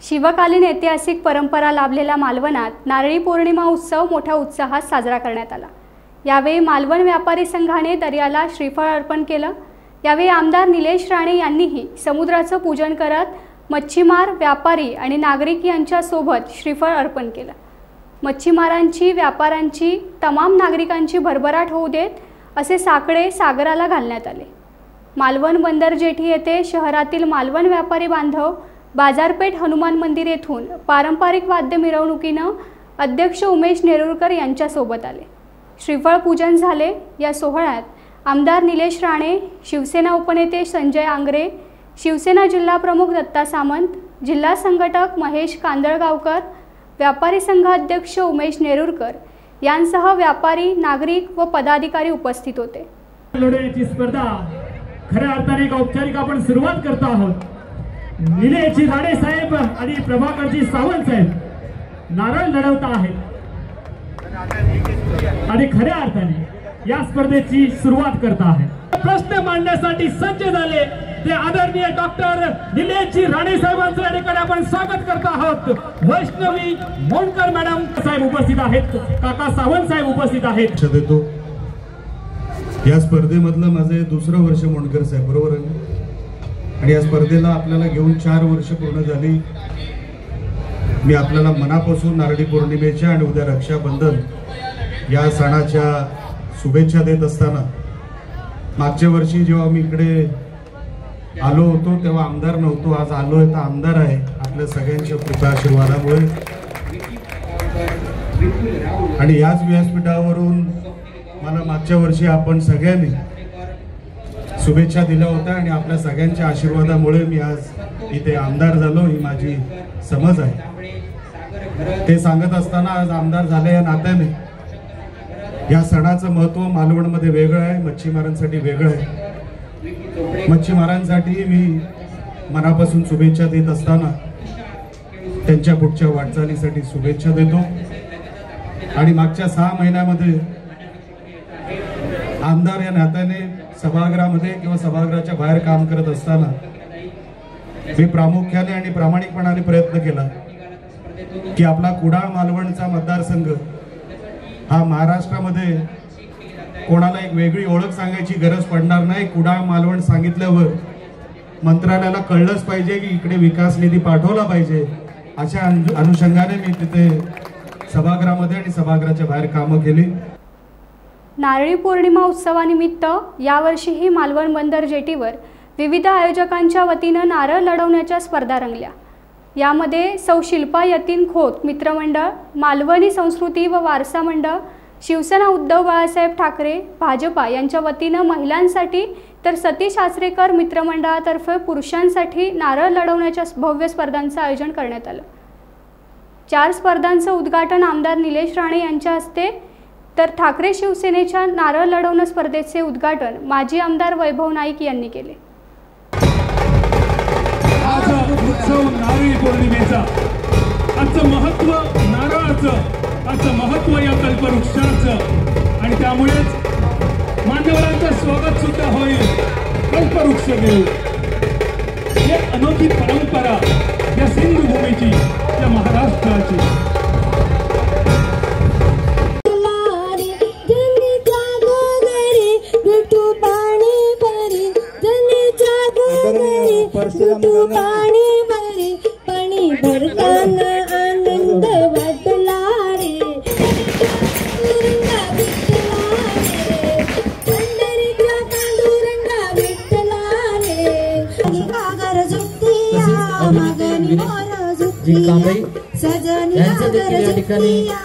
शिवकालीन ऐतिहासिक परंपरा लाभलेल्या मालवणात नारळी पौर्णिमा उत्सव मोठ्या उत्साहात साजरा करण्यात आला। यावेळी मालवण व्यापारी संघाने दर्याला श्रीफळ अर्पण केलं। यावेळी आमदार निलेश राणे यांनीही समुद्राचं पूजन करत मच्छीमार, व्यापारी आणि नागरिक यांच्या सोबत श्रीफळ अर्पण केलं। मच्छीमारांची, व्यापाऱ्यांची, तमाम नागरिकांची भरभराट होऊ देत असे साकडे सागराला घालण्यात आले। मालवण बंदर जेठी येथे शहरातील मालवण व्यापारी बांधव बाजारपेठ हनुमान मंदिर येथून पारंपरिक वाद्य मिरवणुकीनं अध्यक्ष उमेश नेरुरकर यांच्या सोबत आले। श्रीफळ पूजन झाले। या सोहळ्यात आमदार निलेश राणे, शिवसेना उपनेते संजय आंग्रे, शिवसेना जिल्हा प्रमुख दत्ता सामंत, जिल्हा संघटक महेश कांदळगावकर, व्यापारी संघ अध्यक्ष उमेश नेरुरकर यांसह व्यापारी, नागरिक व पदाधिकारी उपस्थित होते। लढवण्याची स्पर्धा खऱ्या अर्थाने औपचारिक आपण सुरुवात करत आहोत। निलेश राणे साहेब आणि प्रभाकरजी सावंत साहेब नारळ लढवत आहेत आणि खऱ्या अर्थाने या स्पर्धेची सुरुवात करत आहेत। प्रश्न मांडण्यासाठी सज्ज झाले ते आदरणीय डॉक्टर निलेश राणे साहेबांचं या ठिकाणी आपण स्वागत करत आहोत। वैष्णवी मोंडकर मॅडम साहेब उपस्थित आहेत, काका सावंत साहेब उपस्थित आहेत। देतो या स्पर्धेमधलं माझे दुसरं वर्ष मोंडकर साहेब, बरोबर आहे, आणि या स्पर्धेला आपल्याला घेऊन 4 वर्ष पूर्ण झाली। मी आपल्याला मनापासून नारळी पौर्णिमेच्या आणि उद्या रक्षाबंधन या सणाच्या शुभेच्छा देत असताना, मागच्या वर्षी जेव्हा मी इकडे आलो होतो तेव्हा आमदार नव्हतो, आज आलोय तर आमदार आहे आपल्या सगळ्यांच्या कृपा आशीर्वादामुळे। आणि याच व्यासपीठावरून मला मागच्या वर्षी आपण सगळ्यांनी शुभेच्छा दिल्या होत्या आणि आपल्या सगळ्यांच्या आशीर्वादामुळे मी आज इथे आमदार झालो, ही माझी समज आहे। ते सांगत असताना आज आमदार झाले या नात्याने या सणाचं महत्त्व मालवणमध्ये वेगळं आहे, मच्छीमारांसाठी वेगळं आहे। मच्छीमारांसाठी मी मनापासून शुभेच्छा देत असताना त्यांच्या पुढच्या वाटचालीसाठी शुभेच्छा देतो। आणि मागच्या 6 महिन्यामध्ये आमदार या नात्याने सभागृहामध्ये किंवा सभागृहाच्या बाहेर काम करत असताना मी प्रामुख्याने आणि प्रामाणिकपणाने प्रयत्न केला की आपला कुडाळ मालवणचा मतदारसंघ हा महाराष्ट्रामध्ये कोणाला एक वेगळी ओळख सांगायची गरज पडणार नाही। कुडाळ मालवण सांगितल्यावर मंत्रालयाला कळलंच पाहिजे की इकडे विकास निधी पाठवला पाहिजे। अशा अनुषंगाने मी तिथे सभागृहामध्ये आणि सभागृहाच्या बाहेर कामं केली। नारळी पौर्णिमा उत्सवानिमित्त यावर्षीही मालवण बंदर जेटीवर विविध आयोजकांच्या वतीनं नारळ लढवण्याच्या स्पर्धा रंगल्या। यामध्ये सौ शिल्पा यतीन खोत मित्रमंडळ, मालवणी संस्कृती व वारसा मंडळ, शिवसेना उद्धव बाळासाहेब ठाकरे, भाजपा यांच्या वतीनं महिलांसाठी तर सतीश आचरेकर मित्रमंडळातर्फे पुरुषांसाठी नारळ लढवण्याच्या भव्य स्पर्धांचं आयोजन करण्यात आलं। 4 स्पर्धांचं उद्घाटन आमदार निलेश राणे यांच्या हस्ते तर ठाकरे शिवसेनेच्या नारळ लढवणं स्पर्धेचे उद्घाटन माजी आमदार वैभव नाईक यांनी केले। आज उत्सव नारळी पौर्णिमेचा, आजचं महत्त्व नारळाचं, आजचं महत्त्व या कल्पवृक्षाचं, आणि त्यामुळेच मान्यवरांचं स्वागत सुद्धा होईल कल्पवृक्ष घेऊन। एक अनोखी परंपरा या सिंधुभूमीची, या महाराष्ट्राची। पाणी भरे पाणी भरताना आनंद वाटला रे, पंढरीच्या पांडुरंगा विठ्ठला रे। कागर जुत्तिया मगनी मोर जुत्तिया सजनी कागर जुत्तिया।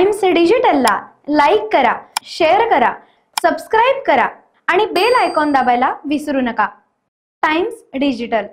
टाइम्स डिजिटलला लाईक करा, शेअर करा, सबस्क्राईब करा आणि बेल आयकॉन दाबायला विसरू नका. Times digital.